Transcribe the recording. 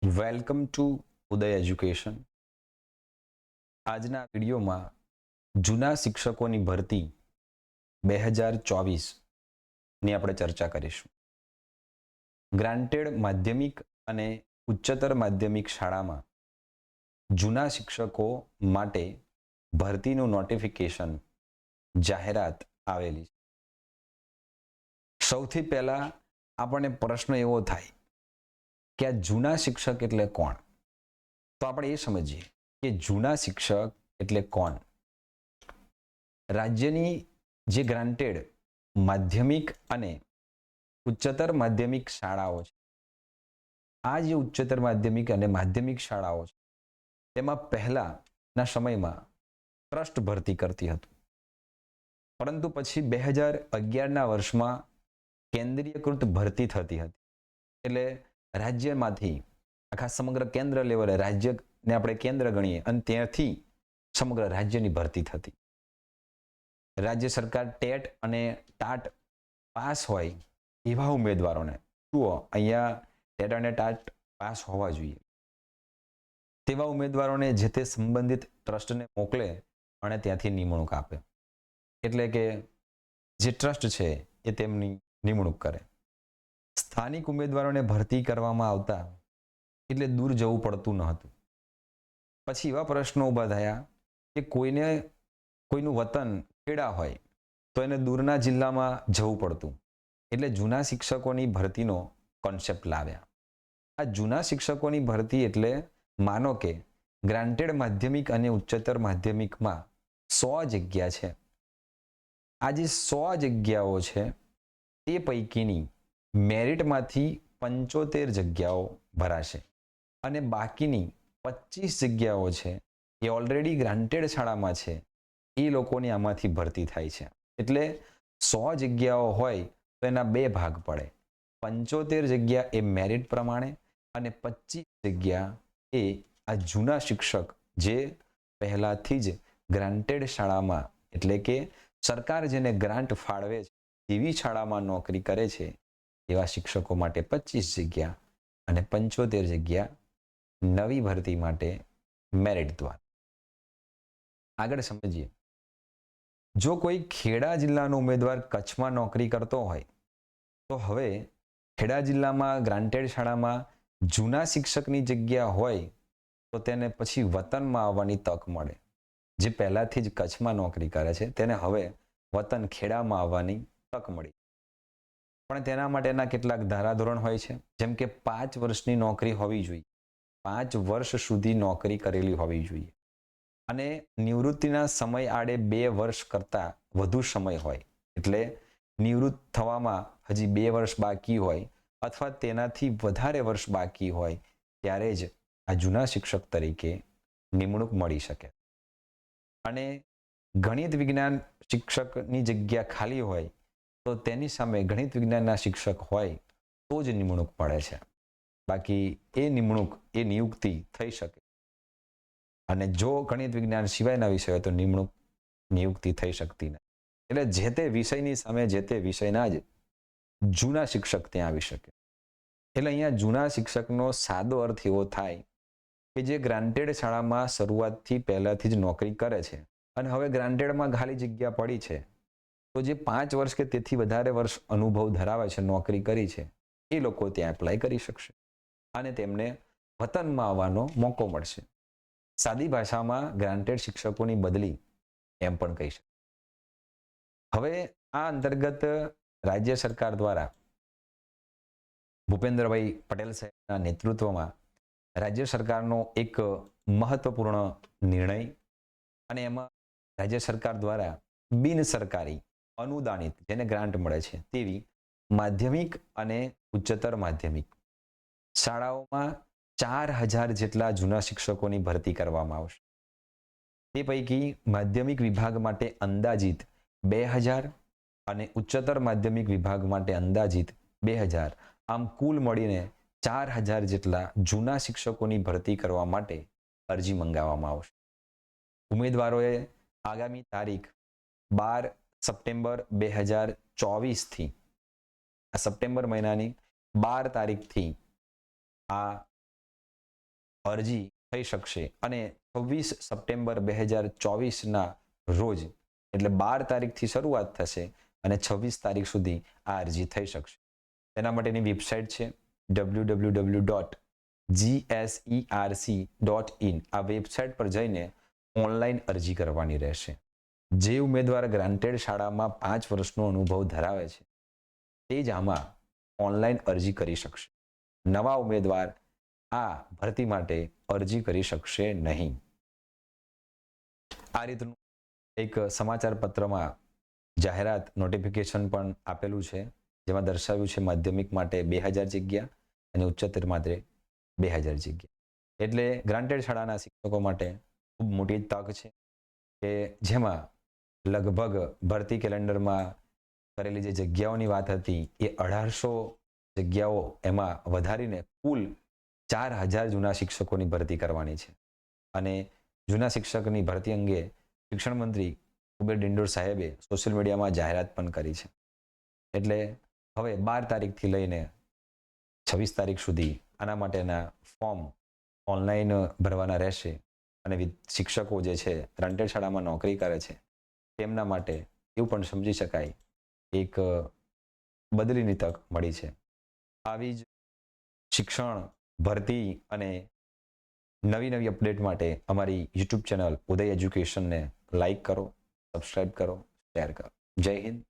Welcome to Uday education. આજના વિડીયોમાં જૂના શિક્ષકોની ભરતી 2024ની આપણે ચર્ચા કરીશું. ગ્રાન્ટેડ માધ્યમિક અને ઉચ્ચતર માધ્યમિક શાળામાં જૂના શિક્ષકો માટે ભરતીનું નોટિફિકેશન જાહેરાત આવેલી છે. સૌથી પહેલા આપણને પ્રશ્ન એવો થાય કે આ જૂના શિક્ષક એટલે કોણ? તો આપણે એ સમજીએ કે જૂના શિક્ષક એટલે કોણ. રાજ્યની જે ગ્રાન્ટેડ માધ્યમિક અને ઉચ્ચતર માધ્યમિક શાળાઓ છે, આ જે ઉચ્ચતર માધ્યમિક અને માધ્યમિક શાળાઓ છે તેમાં પહેલાના સમયમાં ટ્રસ્ટ ભરતી કરતી હતું, પરંતુ પછી 2011ના વર્ષમાં કેન્દ્રીયકૃત ભરતી થતી હતી. એટલે રાજ્યમાંથી આખા સમગ્ર કેન્દ્ર લેવલે રાજ્યને આપણે કેન્દ્ર ગણીએ અને ત્યાંથી સમગ્ર રાજ્યની ભરતી થતી. રાજ્ય સરકાર ટેટ અને ટાટ પાસ હોય એવા ઉમેદવારોને, જુઓ અહીંયા ટેટ અને ટાટ પાસ હોવા જોઈએ, તેવા ઉમેદવારોને જે તે સંબંધિત ટ્રસ્ટને મોકલે અને ત્યાંથી નિમણૂક આપે. એટલે કે જે ટ્રસ્ટ છે એ તેમની નિમણૂક કરે. સ્થાનિક ઉમેદવારોને ભરતી કરવામાં આવતા એટલે દૂર જવું પડતું ન હતું. પછી એવા પ્રશ્નો ઊભા થયા કે કોઈનું વતન ખેડા હોય તો એને દૂરના જિલ્લામાં જવું પડતું. એટલે જૂના શિક્ષકોની ભરતીનો કોન્સેપ્ટ લાવ્યા. આ જૂના શિક્ષકોની ભરતી એટલે માનો કે ગ્રાન્ટેડ માધ્યમિક અને ઉચ્ચતર માધ્યમિકમાં 100 જગ્યા છે. આ જે 100 જગ્યાઓ છે તે પૈકીની મેરિટમાંથી 75 જગ્યાઓ ભરાશે અને બાકીની 25 જગ્યાઓ છે એ ઓલરેડી ગ્રાન્ટેડ શાળામાં છે, એ લોકોની આમાંથી ભરતી થાય છે. એટલે 100 જગ્યાઓ હોય તો એના બે ભાગ પડે. 75 જગ્યા એ મેરિટ પ્રમાણે અને 25 જગ્યા એ આ જૂના શિક્ષક જે પહેલાથી જ ગ્રાન્ટેડ શાળામાં, એટલે કે સરકાર જેને ગ્રાન્ટ ફાળવે છે એવી શાળામાં નોકરી કરે છે એવા શિક્ષકો માટે 25 જગ્યા અને 75 જગ્યા નવી ભરતી માટે મેરિટ દ્વારા. આગળ સમજીએ. જો કોઈ ખેડા જિલ્લાનો ઉમેદવાર કચ્છમાં નોકરી કરતો હોય તો હવે ખેડા જિલ્લામાં ગ્રાન્ટેડ શાળામાં જૂના શિક્ષકની જગ્યા હોય તો તેને પછી વતનમાં આવવાની તક મળે. જે પહેલાથી જ કચ્છમાં નોકરી કરે છે તેને હવે વતન ખેડામાં આવવાની તક મળી. પણ તેના માટેના કેટલાક ધારાધોરણ હોય છે, જેમ કે 5 વર્ષની નોકરી હોવી જોઈએ, 5 વર્ષ સુધી નોકરી કરેલી હોવી જોઈએ અને નિવૃત્તિના સમય આડે 2 વર્ષ કરતાં વધુ સમય હોય. એટલે નિવૃત્ત થવામાં હજી 2 વર્ષ બાકી હોય અથવા તેનાથી વધારે વર્ષ બાકી હોય ત્યારે જ આ જૂના શિક્ષક તરીકે નિમણૂક મળી શકે. અને ગણિત વિજ્ઞાન શિક્ષકની જગ્યા ખાલી હોય તો તેની સામે ગણિત વિજ્ઞાનના શિક્ષક હોય તો જ નિમણૂક મળે છે. બાકી એ નિયુક્તિ થઈ શકે. અને જો ગણિત વિજ્ઞાન સિવાયના વિષય હોય તો નિયુક્તિ થઈ શકતી નથી. એટલે જે તે વિષયની સામે જે તે વિષયના જ જૂના શિક્ષક ત્યાં આવી શકે. એટલે અહીંયા જૂના શિક્ષકનો સાદો અર્થ એવો થાય કે જે ગ્રાન્ટેડ શાળામાં શરૂઆતથી પહેલાથી જ નોકરી કરે છે અને હવે ગ્રાન્ટેડમાં ખાલી જગ્યા પડી છે તો જે 5 વર્ષ કે તેથી વધારે વર્ષ અનુભવ ધરાવે છે, નોકરી કરી છે, એ લોકો ત્યાં એપ્લાય કરી શકશે અને તેમને વતનમાં આવવાનો મોકો મળશે. સાદી ભાષામાં ગ્રાન્ટેડ શિક્ષકોની બદલી એમ પણ કહી શકાય. હવે આ અંતર્ગત રાજ્ય સરકાર દ્વારા ભૂપેન્દ્રભાઈ પટેલ સાહેબના નેતૃત્વમાં રાજ્ય સરકારનો એક મહત્વપૂર્ણ નિર્ણય અને એમાં રાજ્ય સરકાર દ્વારા બિન સરકારી અનુદાનિત જેને ગ્રાન્ટ મળે છે તેવી માધ્યમિક અને ઉચ્ચતર માધ્યમિક શાળાઓમાં 4000 જેટલા જૂના શિક્ષકોની ભરતી કરવામાં આવશે. તે પૈકી માધ્યમિક વિભાગ માટે અંદાજિત 2000 અને ઉચ્ચતર માધ્યમિક વિભાગ માટે અંદાજિત 2000, આમ કુલ મળીને 4000 જેટલા જૂના શિક્ષકોની ભરતી કરવા માટે અરજી મંગાવવામાં આવશે. ઉમેદવારોએ આગામી તારીખ 12 સપ્ટેમ્બર 2024થી આ સપ્ટેમ્બર મહિનાની 12 તારીખથી આ અરજી થઈ શકશે અને 26 સપ્ટેમ્બર 2024ના રોજ એટલે 12 તારીખથી શરૂઆત થશે અને 26 તારીખ સુધી આ અરજી થઈ શકશે. તેના માટેની વેબસાઇટ છે www.gserc.in. આ વેબસાઇટ પર જઈને ઓનલાઈન અરજી કરવાની રહેશે. જે ઉમેદવાર ગ્રાન્ટેડ શાળામાં 5 વર્ષનો અનુભવ ધરાવે છે તે જ આમાં ઓનલાઈન અરજી કરી શકશે. નવા ઉમેદવાર આ ભરતી માટે અરજી કરી શકશે નહીં. આ રીતનું એક સમાચાર પત્રમાં જાહેરાત નોટિફિકેશન પણ આપેલું છે, જેમાં દર્શાવ્યું છે માધ્યમિક માટે 2000 જગ્યા અને ઉચ્ચતર માટે 2000 જગ્યા. એટલે ગ્રાન્ટેડ શાળાના શિક્ષકો માટે ખૂબ મોટી તક છે કે જેમાં લગભગ ભરતી કેલેન્ડરમાં કરેલી જે જગ્યાઓની વાત હતી એ 1800 જગ્યાઓ એમાં વધારીને કુલ 4000 જૂના શિક્ષકોની ભરતી કરવાની છે. અને જૂના શિક્ષકની ભરતી અંગે શિક્ષણ મંત્રી કુબેર ડિંડોર સાહેબે સોશિયલ મીડિયામાં જાહેરાત પણ કરી છે. એટલે હવે 12 તારીખથી લઈને 26 તારીખ સુધી આના માટેના ફોર્મ ઓનલાઈન ભરવાના રહેશે અને શિક્ષકો જે છે ગ્રાન્ટેડ શાળામાં નોકરી કરે છે તેમના માટે એવું પણ સમજી શકાય એક બદલીની તક મળી છે. આવી જ શિક્ષણ ભરતી અને નવી અપડેટ માટે અમારી યુટ્યુબ ચેનલ ઉદય એજ્યુકેશનને લાઈક કરો, સબસ્ક્રાઇબ કરો, શેર કરો. જય હિન્દ.